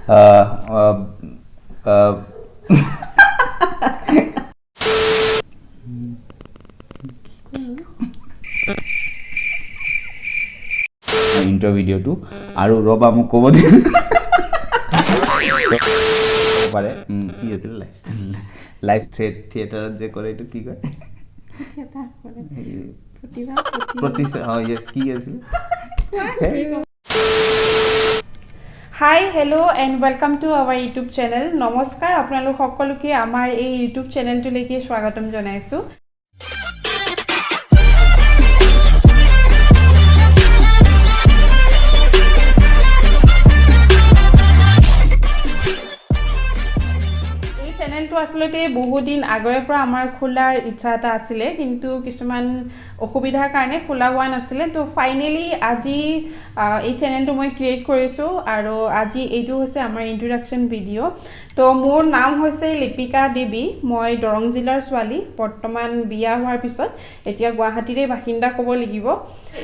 Intro ভিডিঅ'টো আৰু ৰবা মোক ক'ব দিম পাৰে কি আছিল লাইভ থিয়েটাৰত যে কৰে এইটো কি কয় কি আছিল Hi, hello and welcome to our YouTube channel. Namaskar, আপোনালোক সকলোকে আমাৰ এই YouTube চেনেলটোলৈকে স্বাগতম জনাইছো। চেনেলটো আসলতে বহুত দিন আগৰে পৰা আমাৰ খোলাৰ ইচ্ছা এটা আছিল কিন্তু কিছুমান অসুবিধাৰ কাৰণে খোলা হোৱা নাছিল তো ফাইনালি আজি এই চেনেলটো মই ক্ৰিয়েট কৰিছো আৰু আজি এইটো হৈছে আমাৰ ইন্ট্ৰোডাকচন ভিডিও তো মোৰ নাম হৈছে লিপিকা দেৱী মই দৰং জিলাৰ ছোৱালী বৰ্তমান বিয়া হোৱাৰ পিছত এতিয়া গুৱাহাটীৰে বাসিন্দা ক'ব লাগিব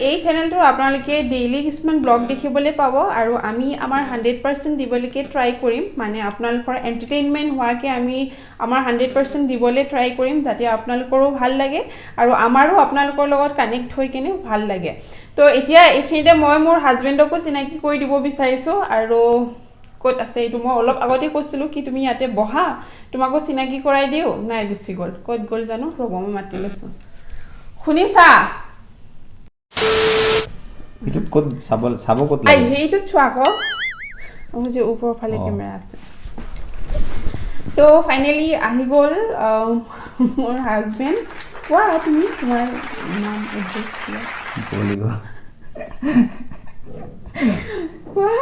এই চেনেলটো আপোনালোকে ডেইলি কিছুমান ব্লগ দেখিবলৈ পাব আৰু আমি আমাৰ 100% দিবলৈকে ট্ৰাই কৰিম মানে আপোনালোকৰ এন্টাৰটেইনমেন্ট হোৱাকে আমি আমাৰ 100% দিবলৈ ট্ৰাই কৰিম যাতে আপোনালোকৰো ভাল লাগে আৰু আমাৰো আপোনালোকৰ লগত কানেক্ট হৈ কেনে ভাল লাগে তো এতিয়া এইখিনিতে মই মোৰ হাজবেণ্ডকো চিনাকি কৰি দিব বিচাৰিছো আৰু কত আছে এইটো মই অলপ আগতে কৈছিলো কি তুমি ইয়াতে বহা তোমাকো চিনাকি কৰাই দিও নাই গুছি গল কত গল জানো ৰব মই মাতি লৈছো শুনিছা এইটো কত চাব কত লাগে আই হেইটো চোৱা ক ও যে ওপৰ ফালে কেমেৰা আছে তো ফাইনালি আহি গল মোৰ হাজবেণ্ড কোৱা তুমি তোমাৰ নাম এড্ৰেছ বলিব কোৱা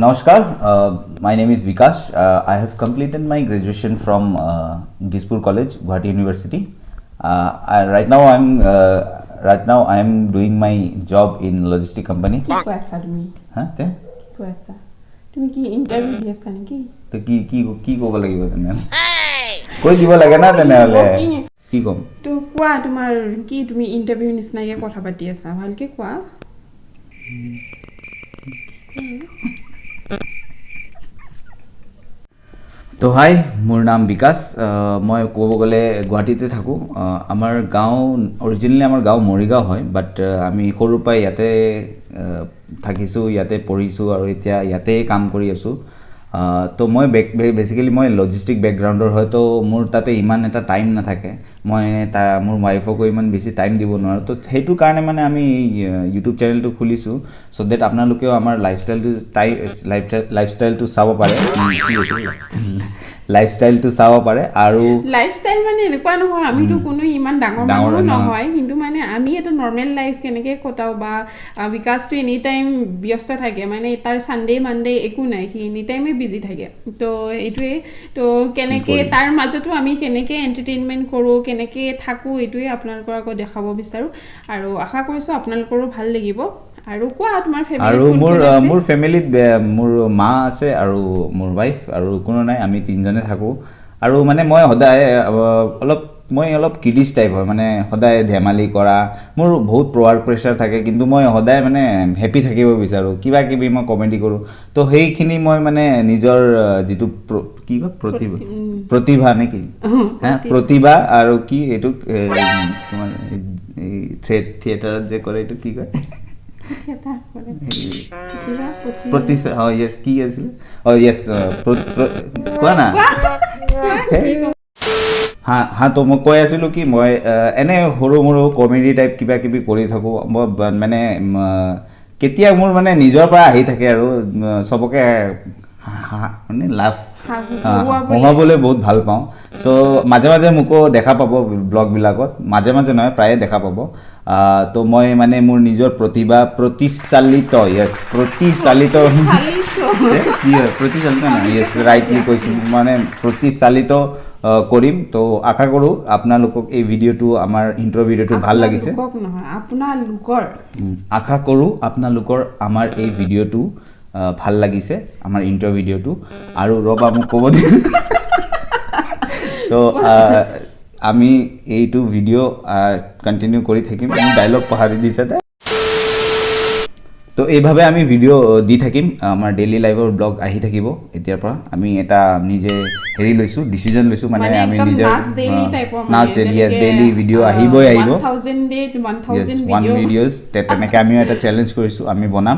Namaskar, my name is Vikash. I have completed my graduation from Dispur College, Guwahati University. Right now I am doing my job in logistic company. কি কৈছা তুমি তে কৈছা তুমি কি ইন্টাৰভিউ দি আছা নেকি তো কি ক'ব লাগিব তেনে কৈ দিব লাগে না তেনেহলে কি কম তো কোৱা তোমাৰ কি তুমি ইন্টাৰভিউ নিচিনাকে কথা পাতি আছা ভালকে কোৱা তো হাই মোৰ নাম বিকাশ মই ক'ব গ'লে গুৱাহাটীতে থাকোঁ আমাৰ গাঁও অৰিজিনেলি আমাৰ গাঁও মৰিগাঁও হয় বাট আমি সৰুৰ পৰাই ইয়াতে থাকিছোঁ ইয়াতে পঢ়িছোঁ আৰু এতিয়া ইয়াতে কাম কৰি আছোঁ তো মই বেচিকেলি মই লজিষ্টিক বেকগ্ৰাউণ্ডৰ হয় তো মোৰ তাতে ইমান এটা টাইম নাথাকে মই মোৰ ৱাইফকো ইমান বেছি টাইম দিব নোৱাৰোঁ তো সেইটো কাৰণে মানে আমি ইউটিউব চেনেলটো খুলিছোঁ চ' ডেট আপোনালোকেও আমাৰ লাইফষ্টাইলটো চাব পাৰে লাইফষ্টাইলটো চাব পাৰে আৰু লাইফষ্টাইল মানে এনেকুৱা নহয় আমিতো কোনো ইমান ডাঙৰ মানুহ নহয় কিন্তু মানে আমি এটা নৰ্মেল লাইফ কেনেকৈ কটাও বা বিকাশটো এনি টাইম ব্যস্ত থাকে মানে তাৰ সানডে মানডে একো নাই সি এনি টাইমে বিজি থাকে তো এইটোৱে তো কেনেকৈ তাৰ মাজতো আমি কেনেকৈ এণ্টাৰটেইনমেণ্ট কৰোঁ কেনেকৈ থাকোঁ এইটোৱে আপোনালোকৰ আকৌ দেখাব বিচাৰোঁ আৰু আশা কৰিছোঁ আপোনালোকৰো ভাল লাগিব আৰু কোৱা তোমাৰ ফেমিলি আৰু মোৰ ফেমিলিত মোৰ মা আছে আৰু মোৰ ৱাইফ আৰু কোনো নাই আমি তিনিজনে থাকোঁ আৰু মানে মই সদায় অলপ কিডিছ টাইপ হয় মানে সদায় ধেমালি কৰা মোৰ বহুত ৱৰ্ক প্ৰেছাৰ থাকে কিন্তু মই সদায় মানে হেপী থাকিব বিচাৰোঁ কিবা কিবি মই কমেডি কৰোঁ তো সেইখিনি মই মানে নিজৰ যিটো কি কয় প্ৰতিভা নেকি প্ৰতিভা আৰু কি এইটো তোমাৰ থিয়েটাৰত যে কৰে এইটো কি কয় কি আছিল কোৱা না হা তো মই কৈ আছিলোঁ কি মই এনে সৰু মৰু কমেডি টাইপ কিবা কিবি কৰি থাকোঁ মই মানে কেতিয়া মোৰ মানে নিজৰ পৰা আহি থাকে আৰু চবকে মানে লাভ হহাবলৈ বহুত ভাল পাওঁ চ' মাজে মাজে মোকো দেখা পাব ব্লগবিলাকত মাজে মাজে নহয় প্ৰায়ে দেখা পাব তো মই মানে মোৰ নিজৰ প্ৰতিভা প্ৰতিচালিত ৰাইটলি কৈছোঁ মানে প্ৰতিচালিত কৰিম তো আশা কৰোঁ আপোনালোকক এই ভিডিঅ'টো আমাৰ ইন্ট্ৰ ভিডিঅ'টো ভাল লাগিছে আশা কৰোঁ আপোনালোকৰ আমাৰ এই ভিডিঅ'টো ভাল লাগিছে আমাৰ ইন্ট্ৰ ভিডিঅ'টো আৰু ৰবা মোক ক'ব দিম তো আমি এইটো ভিডিঅ' কণ্টিনিউ কৰি থাকিম আমি ডাইলগ পাহৰি দিছে তো এইভাবে আমি ভিডিঅ' দি থাকিম আমাৰ ডেইলি লাইফৰ ব্লগ আহি থাকিব এতিয়াৰ পৰা আমি এটা নিজে হেৰি লৈছোঁ ডিচিজন লৈছোঁ মানে আমি নিজে নাচ ডেইলি ভিডিঅ' আহিবই আহিব 1 ভিডিঅ'জ তেনেকৈ আমিও এটা চেলেঞ্জ কৰিছোঁ আমি বনাম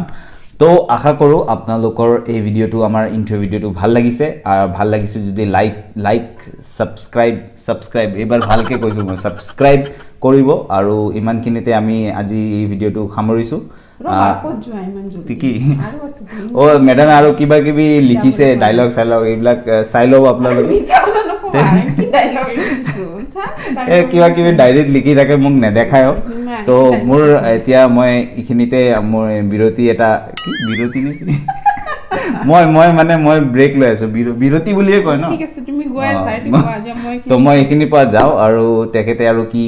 তো আশা কৰোঁ আপোনালোকৰ এই ভিডিঅ'টো আমাৰ ইন্ট্ৰ ভিডিঅ'টো ভাল লাগিছে আৰু ভাল লাগিছে যদি লাইক সাবস্ক্ৰাইব এইবাৰ ভালকৈ কৈছোঁ মই সাবস্ক্ৰাইব কৰিব আৰু ইমানখিনিতে আমি আজি এই ভিডিঅ'টো সামৰিছোঁ কি অ মেডাম আৰু কিবা কিবি লিখিছে ডাইলগ চাইলগ এইবিলাক চাই লওক আপোনালোকে কিবা কিবি ডায়েৰীত লিখি থাকে মোক নেদেখায়ো তো মোৰ এতিয়া মই এইখিনিতে মোৰ বিৰতি এটা বিৰতি নেকি মই ব্ৰেক লৈ আছো বিৰতি বুলিয়ে কয় ন তো মই এইখিনিৰ পৰা যাওঁ আৰু তেখেতে আৰু কি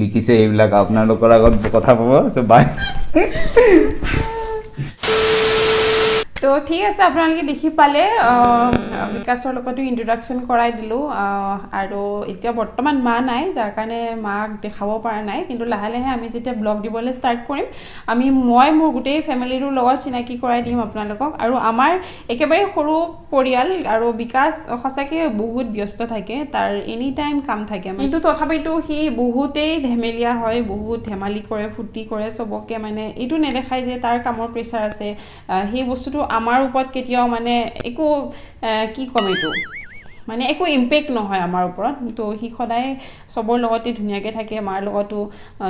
লিখিছে এইবিলাক আপোনালোকৰ আগত কথা পাব বাই তো ঠিক আছে আপোনালোকে দেখি পালে বিকাশৰ লগতো ইন্ট্ৰডাকশ্যন কৰাই দিলোঁ আৰু এতিয়া বৰ্তমান মা নাই যাৰ কাৰণে মাক দেখাব পৰা নাই কিন্তু লাহে লাহে আমি যেতিয়া ব্লগ দিবলৈ ষ্টাৰ্ট কৰিম মই মোৰ গোটেই ফেমিলিটোৰ লগত চিনাকি কৰাই দিম আপোনালোকক আৰু আমাৰ একেবাৰে সৰু পৰিয়াল আৰু বিকাশ সঁচাকৈ বহুত ব্যস্ত থাকে তাৰ এনি টাইম কাম থাকে কিন্তু তথাপিতো সি বহুতেই ধেমেলীয়া হয় বহুত ধেমালি কৰে ফূৰ্তি কৰে চবকে মানে এইটো নেদেখায় যে তাৰ কামৰ প্ৰেছাৰ আছে সেই বস্তুটো আমাৰ ওপৰত কেতিয়াও মানে একো কি কম এইটো মানে একো ইম্পেক্ট নহয় আমাৰ ওপৰত তো সি সদায় চবৰ লগতে ধুনীয়াকৈ থাকে মাৰ লগতো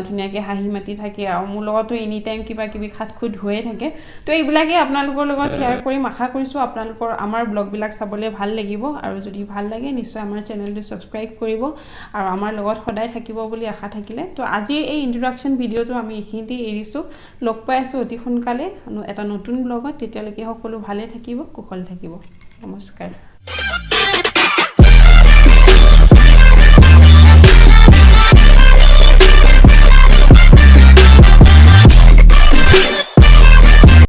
ধুনীয়াকৈ হাঁহি মাতি থাকে আৰু মোৰ লগতো এনি টাইম কিবা কিবি খাটখুট হৈয়ে থাকে তো এইবিলাকেই আপোনালোকৰ লগত শ্বেয়াৰ কৰিম আশা কৰিছোঁ আপোনালোকৰ আমাৰ ব্লগবিলাক চাবলৈ ভাল লাগিব আৰু যদি ভাল লাগে নিশ্চয় আমাৰ চেনেলটো ছাবস্ক্ৰাইব কৰিব আৰু আমাৰ লগত সদায় থাকিব বুলি আশা থাকিলে তো আজিৰ এই ইন্ট্ৰডাকশ্যন ভিডিঅ'টো আমি এইখিনিতে এৰিছোঁ লগ পাই আছোঁ অতি সোনকালে এটা নতুন ব্লগত তেতিয়ালৈকে সকলো ভালে থাকিব কুশল থাকিব নমস্কাৰ